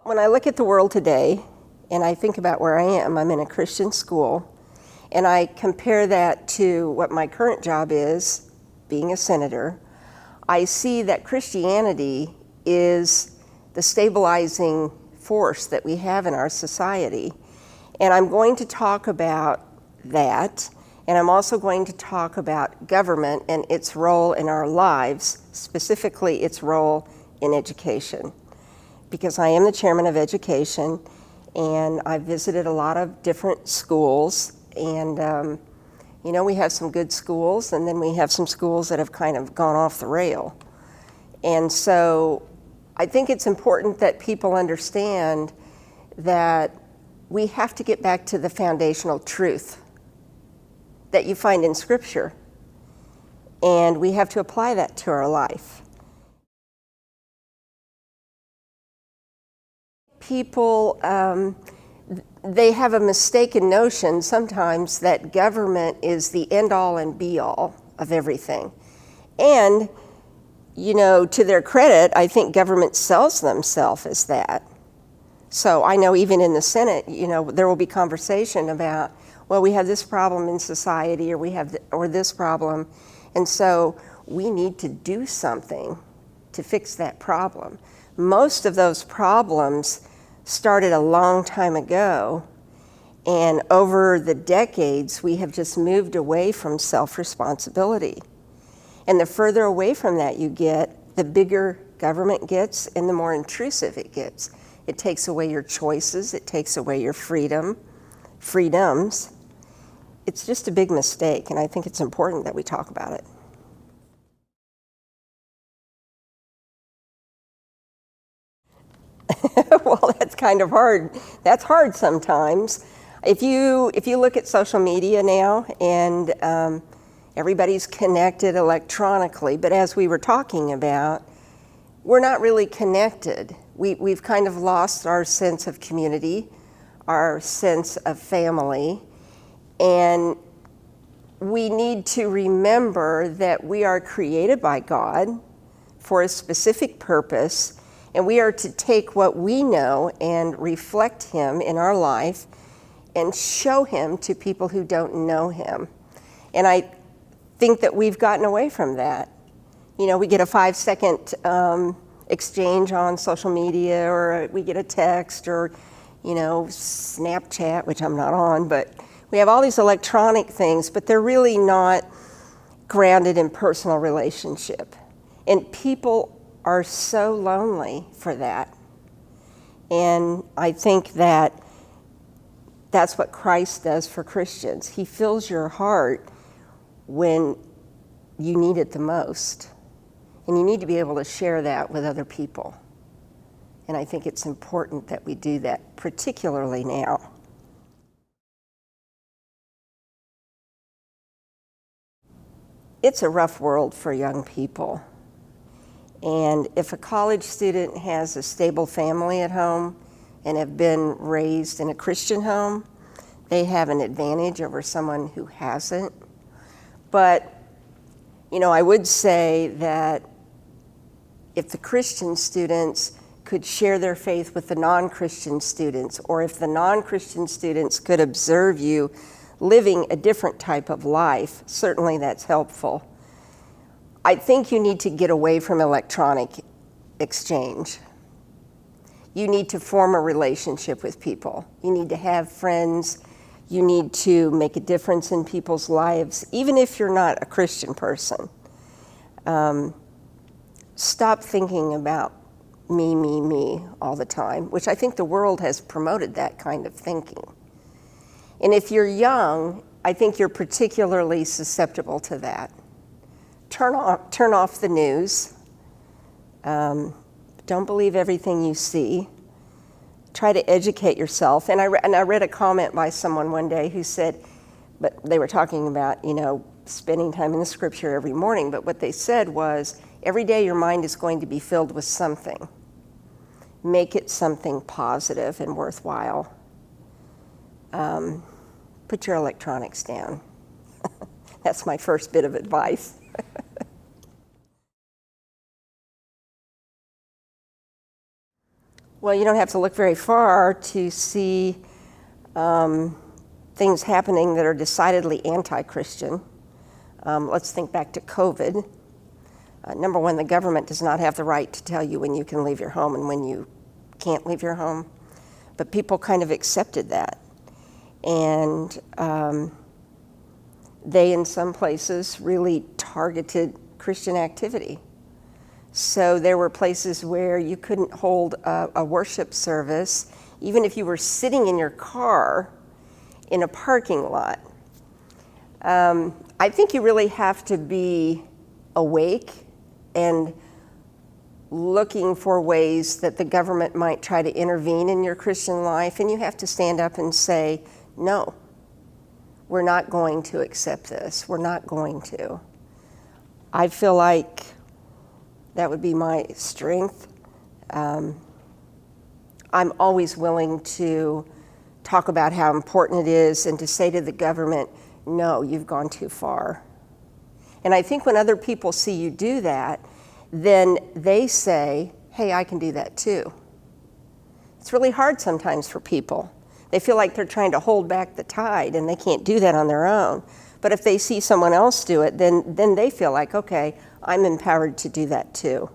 When I look at the world today and I think about where I am, I'm in a Christian school, and I compare that to what my current job is, being a senator, I see that Christianity is the stabilizing force that we have in our society. And I'm going to talk about that, and I'm also going to talk about government and its role in our lives, specifically its role in education. Because I am the chairman of education, and I've visited a lot of different schools, and we have some good schools, and then we have some schools that have kind of gone off the rail. And so I think it's important that people understand that we have to get back to the foundational truth that you find in Scripture, and we have to apply that to our life. People, they have a mistaken notion sometimes that government is the end-all and be-all of everything. And, to their credit, I think government sells themselves as that. So I know even in the Senate, there will be conversation about, well, we have this problem in society, or this problem, and so we need to do something to fix that problem. Most of those problems started a long time ago, and over the decades, we have just moved away from self-responsibility. And the further away from that you get, the bigger government gets and the more intrusive it gets. It takes away your choices, it takes away your freedoms. It's just a big mistake, and I think it's important that we talk about it. Well, that's kind of hard. That's hard sometimes. If you look at social media now, and everybody's connected electronically, but as we were talking about, we're not really connected. We've kind of lost our sense of community, our sense of family, and we need to remember that we are created by God for a specific purpose, and we are to take what we know and reflect Him in our life and show Him to people who don't know Him. And I think that we've gotten away from that. We get a 5-second exchange on social media, or we get a text, or, Snapchat, which I'm not on, but we have all these electronic things, but they're really not grounded in personal relationship. And people are so lonely for that. And I think that that's what Christ does for Christians. He fills your heart when you need it the most. And you need to be able to share that with other people. And I think it's important that we do that, particularly now. It's a rough world for young people. And if a college student has a stable family at home and have been raised in a Christian home, they have an advantage over someone who hasn't. But, I would say that if the Christian students could share their faith with the non-Christian students, or if the non-Christian students could observe you living a different type of life, certainly that's helpful. I think you need to get away from electronic exchange. You need to form a relationship with people. You need to have friends. You need to make a difference in people's lives, even if you're not a Christian person. Stop thinking about me all the time, which I think the world has promoted that kind of thinking. And if you're young, I think you're particularly susceptible to that. Turn off the news. Don't believe everything you see. Try to educate yourself. And I read a comment by someone one day who said, but they were talking about, spending time in the Scripture every morning, but what they said was, every day your mind is going to be filled with something. Make it something positive and worthwhile. Put your electronics down. That's my first bit of advice. Well, you don't have to look very far to see things happening that are decidedly anti-Christian. Let's think back to COVID. Number one, the government does not have the right to tell you when you can leave your home and when you can't leave your home. But people kind of accepted that. And they, in some places, really targeted Christian activity. So there were places where you couldn't hold a worship service, even if you were sitting in your car in a parking lot. I think you really have to be awake and looking for ways that the government might try to intervene in your Christian life, and you have to stand up and say, no, we're not going to accept this. We're not going to. I feel like that would be my strength. I'm always willing to talk about how important it is and to say to the government, no, you've gone too far. And I think when other people see you do that, then they say, hey, I can do that too. It's really hard sometimes for people. They feel like they're trying to hold back the tide and they can't do that on their own. But if they see someone else do it, then they feel like, okay, I'm empowered to do that too.